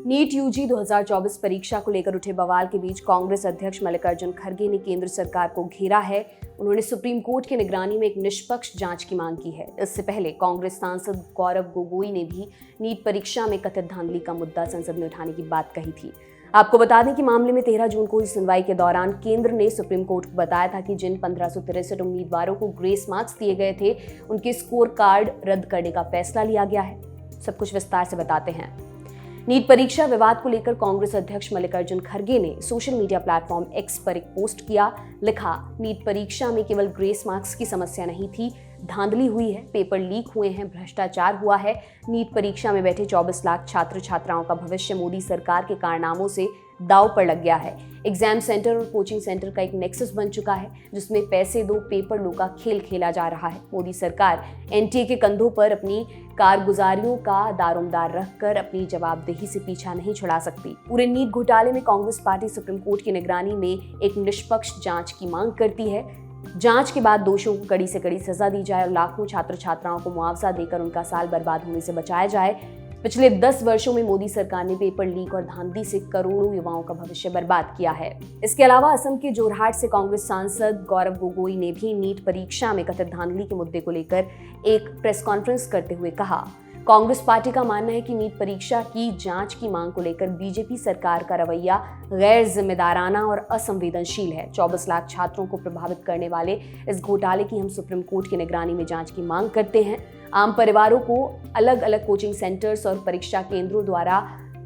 NEET UG 2024 परीक्षा को लेकर उठे बवाल के बीच कांग्रेस अध्यक्ष मल्लिकार्जुन खड़गे ने केंद्र सरकार को घेरा है। उन्होंने सुप्रीम कोर्ट की निगरानी में एक निष्पक्ष जांच की मांग की है। इससे पहले कांग्रेस सांसद गौरव गोगोई ने भी नीट परीक्षा में कथित धांधली का मुद्दा संसद में उठाने की बात कही थी। आपको बता दें कि मामले में 13 जून को हुई सुनवाई के दौरान केंद्र ने सुप्रीम कोर्ट को बताया था कि जिन 1563 उम्मीदवारों को ग्रेस मार्क्स दिए गए थे, उनके स्कोर कार्ड रद्द करने का फैसला लिया गया है। सब कुछ विस्तार से बताते हैं। नीट परीक्षा विवाद को लेकर कांग्रेस अध्यक्ष मल्लिकार्जुन खड़गे ने सोशल मीडिया प्लेटफॉर्म एक्स पर एक पोस्ट किया। लिखा, नीट परीक्षा में केवल ग्रेस मार्क्स की समस्या नहीं थी, धांधली हुई है, पेपर लीक हुए हैं, भ्रष्टाचार हुआ है। नीट परीक्षा में बैठे 24 लाख छात्र छात्राओं का भविष्य मोदी सरकार के कारनामों से दांव पर लग गया है। एग्जाम सेंटर और कोचिंग सेंटर का एक नेक्सस बन चुका है, जिसमें पैसे दो पेपर लो का खेल खेला जा रहा है। मोदी सरकार एनटीए के कंधों पर अपनी कारगुजारियों का दारोमदार रखकर अपनी जवाबदेही से पीछा नहीं छुड़ा सकती। पूरे नीट घोटाले में कांग्रेस पार्टी सुप्रीम कोर्ट की निगरानी में एक निष्पक्ष जांच की मांग करती है। जांच के बाद दोषियों को कड़ी से कड़ी सजा दी जाए और लाखों छात्र छात्राओं को मुआवजा देकर उनका साल बर्बाद होने से बचाया जाए। पिछले 10 वर्षों में मोदी सरकार ने पेपर लीक और धांधली से करोड़ों युवाओं का भविष्य बर्बाद किया है। इसके अलावा असम के जोरहाट से कांग्रेस सांसद गौरव गोगोई ने भी नीट परीक्षा में कथित धांधली के मुद्दे को लेकर एक प्रेस कॉन्फ्रेंस करते हुए कहा, कांग्रेस पार्टी का मानना है कि नीट परीक्षा की जांच की मांग को लेकर बीजेपी सरकार का रवैया गैर जिम्मेदाराना और असंवेदनशील है। 24 लाख छात्रों को प्रभावित करने वाले इस घोटाले की हम सुप्रीम कोर्ट की निगरानी में जांच की मांग करते हैं। आम परिवारों को अलग अलग कोचिंग सेंटर्स और परीक्षा केंद्रों द्वारा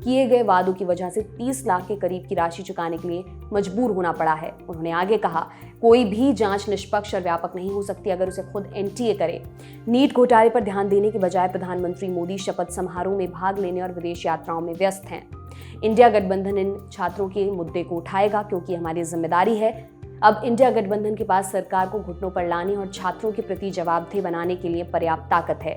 किए गए वादों की वजह से 30 लाख के करीब की राशि चुकाने के लिए मजबूर होना पड़ा है। उन्होंने आगे कहा, कोई भी जांच निष्पक्ष और व्यापक नहीं हो सकती अगर उसे खुद एनटीए करे। नीट घोटाले पर ध्यान देने के बजाय प्रधानमंत्री मोदी शपथ समारोह में भाग लेने और विदेश यात्राओं में व्यस्त हैं। इंडिया गठबंधन इन छात्रों के मुद्दे को उठाएगा क्योंकि हमारी जिम्मेदारी है। अब इंडिया गठबंधन के पास सरकार को घुटनों पर लाने और छात्रों के प्रति जवाबदेह बनाने के लिए पर्याप्त ताकत है।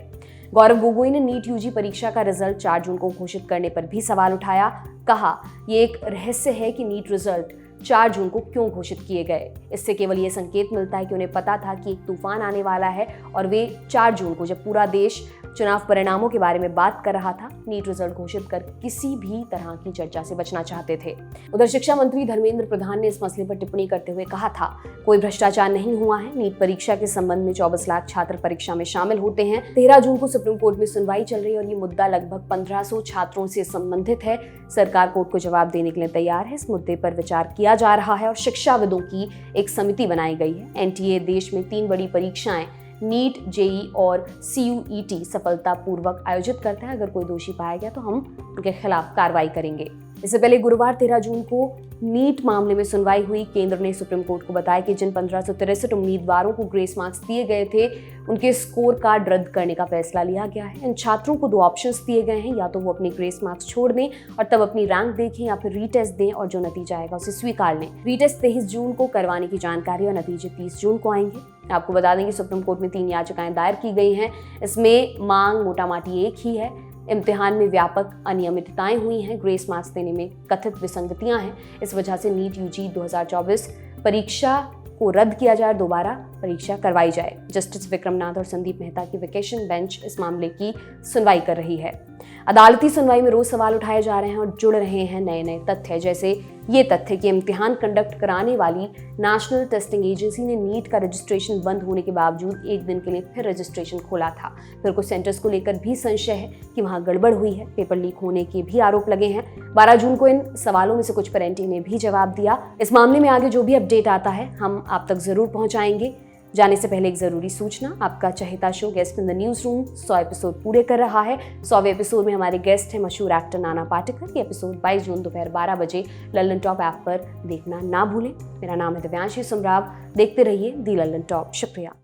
गौरव गोगोई ने नीट यूजी परीक्षा का रिजल्ट 4 जून को घोषित करने पर भी सवाल उठाया। कहा, ये एक रहस्य है कि नीट रिजल्ट 4 जून को क्यों घोषित किए गए। इससे केवल ये संकेत मिलता है कि उन्हें पता था कि एक तूफान आने वाला है और वे 4 जून को, जब पूरा देश चुनाव परिणामों के बारे में बात कर रहा था, नीट रिजल्ट घोषित कर किसी भी तरह की चर्चा से बचना चाहते थे। उधर शिक्षा मंत्री धर्मेंद्र प्रधान ने इस मसले पर टिप्पणी करते हुए कहा था, कोई भ्रष्टाचार नहीं हुआ है। नीट परीक्षा के संबंध में 24 लाख छात्र परीक्षा में शामिल होते हैं। 13 जून को सुप्रीम कोर्ट में सुनवाई चल रही है और ये मुद्दा लगभग 1500 छात्रों से संबंधित है। सरकार कोर्ट को जवाब देने के लिए तैयार है। इस मुद्दे पर विचार किया जा रहा है और शिक्षाविदों की एक समिति बनाई गई है। एनटीए देश में 3 बड़ी परीक्षाएं नीट, जेई और सीयूईटी सफलतापूर्वक आयोजित करता है। अगर कोई दोषी पाया गया तो हम उनके खिलाफ कार्रवाई करेंगे। इससे पहले गुरुवार 13 जून को नीट मामले में सुनवाई हुई। केंद्र ने सुप्रीम कोर्ट को बताया कि जिन 1563 उम्मीदवारों को ग्रेस मार्क्स दिए गए थे, उनके स्कोर कार्ड रद्द करने का फैसला लिया गया है। इन छात्रों को 2 ऑप्शंस दिए गए हैं, या तो वो अपने ग्रेस मार्क्स छोड़ दें और तब अपनी रैंक देखें, या फिर रीटेस्ट दें और जो नतीजा आएगा उसे स्वीकार लें। रीटेस्ट 23 जून को करवाने की जानकारी और नतीजे 30 जून को आएंगे। आपको बता दें कि सुप्रीम कोर्ट में 3 याचिकाएं दायर की गई हैं। इसमें मांग मोटामाटी एक ही है। इम्तिहान में व्यापक अनियमितताएं हुई हैं, ग्रेस मार्क्स देने में कथित विसंगतियां हैं। इस वजह से नीट यूजी 2024 परीक्षा को रद्द किया जाए, दोबारा परीक्षा करवाई जाए। जस्टिस विक्रम नाथ और संदीप मेहता की वेकेशन बेंच इस मामले की सुनवाई कर रही है। अदालती सुनवाई में रोज सवाल उठाए जा रहे हैं और जुड़ रहे हैं नए नए तथ्य, जैसे ये तथ्य कि इम्तिहान कंडक्ट कराने वाली नेशनल टेस्टिंग एजेंसी ने नीट का रजिस्ट्रेशन बंद होने के बावजूद एक दिन के लिए फिर रजिस्ट्रेशन खोला था। फिर कुछ सेंटर्स को लेकर भी संशय है कि वहां गड़बड़ हुई है। पेपर लीक होने के भी आरोप लगे हैं। 12 जून को इन सवालों में से कुछ पर एनटीए ने भी जवाब दिया। इस मामले में आगे जो भी अपडेट आता है हम आप तक जरूर पहुंचाएंगे। जाने से पहले एक जरूरी सूचना, आपका चहेता show guest in the news room 100 episode पूरे कर रहा है। 100वें एपिसोड में हमारे गेस्ट हैं मशहूर एक्टर नाना पाटेकर। ये एपिसोड 22 जून दोपहर 12 बजे लल्लन टॉप ऐप पर देखना ना भूलें। मेरा नाम है दिव्यांशी सुमराव। देखते रहिए दी लल्लन टॉप। शुक्रिया।